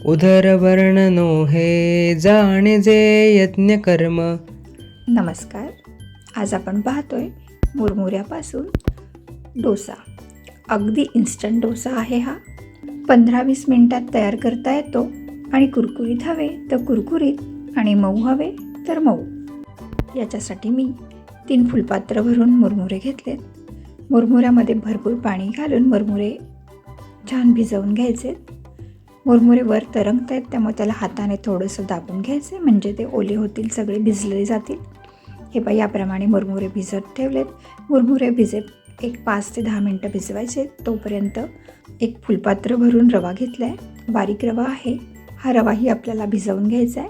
उदरवर्णनो हे जाणे जे यज्ञकर्म. नमस्कार. आज आपण पाहतोय मुरमुऱ्यापासून डोसा. अगदी इन्स्टंट डोसा आहे हा. 15-20 मिनिटात तयार करता येतो आणि कुरकुरीत हवे तर कुरकुरीत आणि मऊ हवे तर मऊ. याच्यासाठी मी 3 फुलपात्र भरून मुरमुरे घेतलेत. मुरमुऱ्यामध्ये भरपूर पाणी घालून मुरमुरे छान भिजवून घ्यायचे. मुरमुरे वर तरंगत आहेत त्यामुळे त्याला हाताने थोडंसं दाबून घ्यायचे म्हणजे ते ओले होतील, सगळे भिजले जातील. हे पहा, याप्रमाणे मुरमुरे भिजत ठेवलेत. मुरमुरे भिजत एक 5 ते 10 मिनटं भिजवायचे. तोपर्यंत एक फुलपात्र भरून रवा घेतला आहे. बारीक रवा आहे. हा रवाही आपल्याला भिजवून घ्यायचा आहे.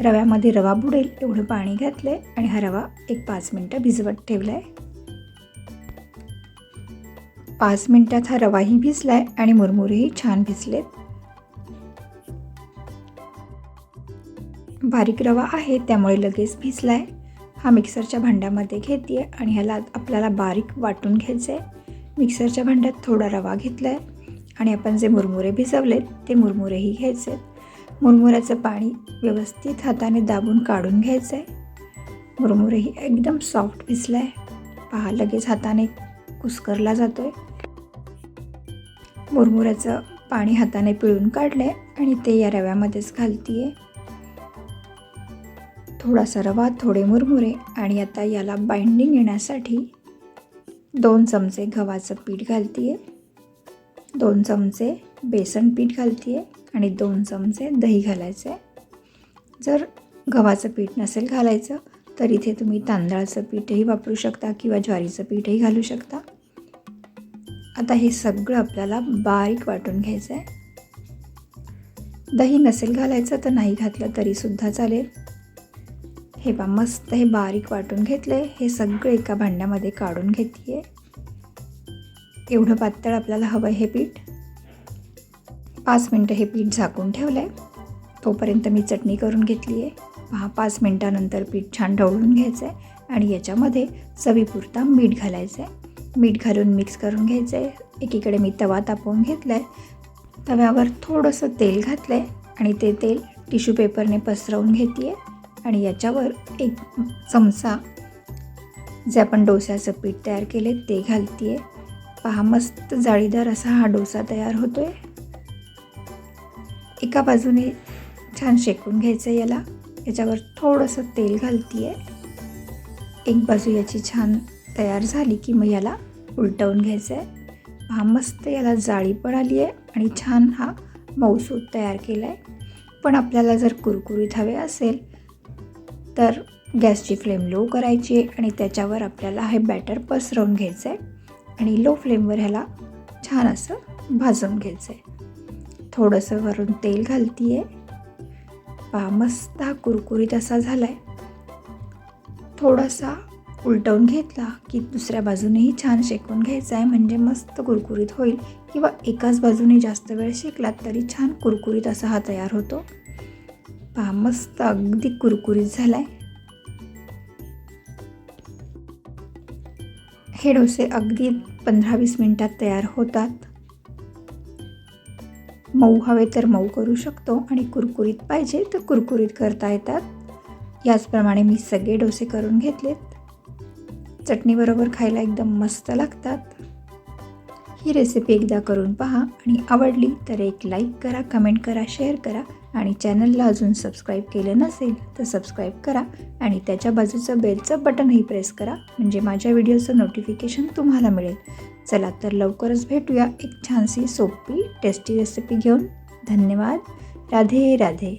रव्यामध्ये रवा बुडेल एवढं पाणी घातलं आहे आणि हा रवा एक 5 मिनटं भिजवत ठेवला आहे. 5 मिनटात हा रवाही भिजला आहे आणि मुरमुरेही छान भिजलेत. बारीक रवा आहे त्यामुळे लगेच भिजला आहे. हा मिक्सरच्या भांड्यामध्ये घेते आहे आणि ह्याला आपल्याला बारीक वाटून घ्यायचं आहे. मिक्सरच्या भांड्यात थोडा रवा घेतला आहे आणि आपण जे मुरमुरे भिजवलेत ते मुरमुरेही घ्यायचे आहेत. मुरमुऱ्याचं पाणी व्यवस्थित हाताने दाबून काढून घ्यायचं आहे. मुरमुरेही एकदम सॉफ्ट भिजला आहे. पहा, लगेच हाताने कुस्करला जातो आहे. मुरमुऱ्याचं पाणी हाताने पिळून काढलं आहे आणि ते या रव्यामध्येच घालते आहे. थोडासा रवा, थोडे मुरमुरे आणि आता याला बाइंडिंग येण्यासाठी 2 चमचे गव्हाचं पीठ घालते आहे, 2 चमचे बेसन पीठ घालते आहे आणि 2 चमचे दही घालायचं आहे. जर गव्हाचं पीठ नसेल घालायचं तर इथे तुम्ही तांदळाचं पीठही वापरू शकता किंवा ज्वारीचं पीठही घालू शकता. आता हे सगळं आपल्याला बारीक वाटून घ्यायचं आहे. दही नसेल घालायचं तर नाही घातलं तरीसुद्धा चालेल. हे पहा, मस्त हे बारीक वाटून घेतले. हे सगळं एका भांड्यामध्ये काढून घेते आहे. एवढं पातळ आपल्याला हवं आहे हे पीठ. 5 मिनटं हे पीठ झाकून ठेवलं आहे. तोपर्यंत मी चटणी करून घेतली आहे. पहा, 5 मिनटानंतर पीठ छान ढवळून घ्यायचं आहे आणि याच्यामध्ये चवीपुरता मीठ घालायचं आहे. मीठ घालून मिक्स करून घ्यायचं आहे. एकीकडे मी तवा तापवून घेतला आहे. तव्यावर थोडंसं तेल घातलं आहे आणि ते तेल टिश्यू पेपरने पसरवून घेते आहे आणि याच्यावर 1 चमचा जे आपण डोस्याचं पीठ तयार केले ते घालते आहे. पहा, मस्त जाळीदार असा हा डोसा तयार होतो आहे. एका बाजूने छान शेकून घ्यायचं याला. याच्यावर थोडंसं तेल घालते आहे. एक बाजू याची छान तयार झाली की मग याला उलटवून घ्यायचं आहे. पहा, मस्त याला जाळी पण आली आहे आणि छान हा मऊसूत तयार केला आहे. पण आपल्याला जर कुरकुरीत हवे असेल तर गॅसची फ्लेम लो करायची आहे आणि त्याच्यावर आपल्याला हे बॅटर पसरवून घ्यायचं आहे आणि लो फ्लेमवर ह्याला छान असं भाजून घ्यायचं आहे. थोडंसं वरून तेल घालते आहे. पहा, मस्त हा कुरकुरीत असा झाला आहे. थोडासा उलटवून घेतला की दुसऱ्या बाजूनेही छान शेकून घ्यायचा आहे म्हणजे मस्त कुरकुरीत होईल. किंवा एकाच बाजूने जास्त वेळ शेकलात तरी छान कुरकुरीत असा हा तयार होतो. पहा, मस्त अगदी कुरकुरीत झाला आहे. हे डोसे अगदी 15-20 मिनिटात तयार होतात. मऊ हवे तर मऊ करू शकतो आणि कुरकुरीत पाहिजे तर कुरकुरीत करता येतात. याचप्रमाणे मी सगळे डोसे करून घेतलेत. चटणीबरोबर खायला एकदम मस्त लागतात. ही रेसिपी एकदा करून पहा आणि आवडली तर एक लाईक करा, कमेंट करा, शेअर करा आणि चॅनलला अजून सबस्क्राईब केलं नसेल तर सबस्क्राईब करा आणि त्याच्या बाजूचं बेलचं बटनही प्रेस करा म्हणजे माझ्या व्हिडिओचं नोटिफिकेशन तुम्हाला मिळेल. चला तर लवकरच भेटूया एक छानशी सोपी टेस्टी रेसिपी घेऊन. धन्यवाद. राधे राधे.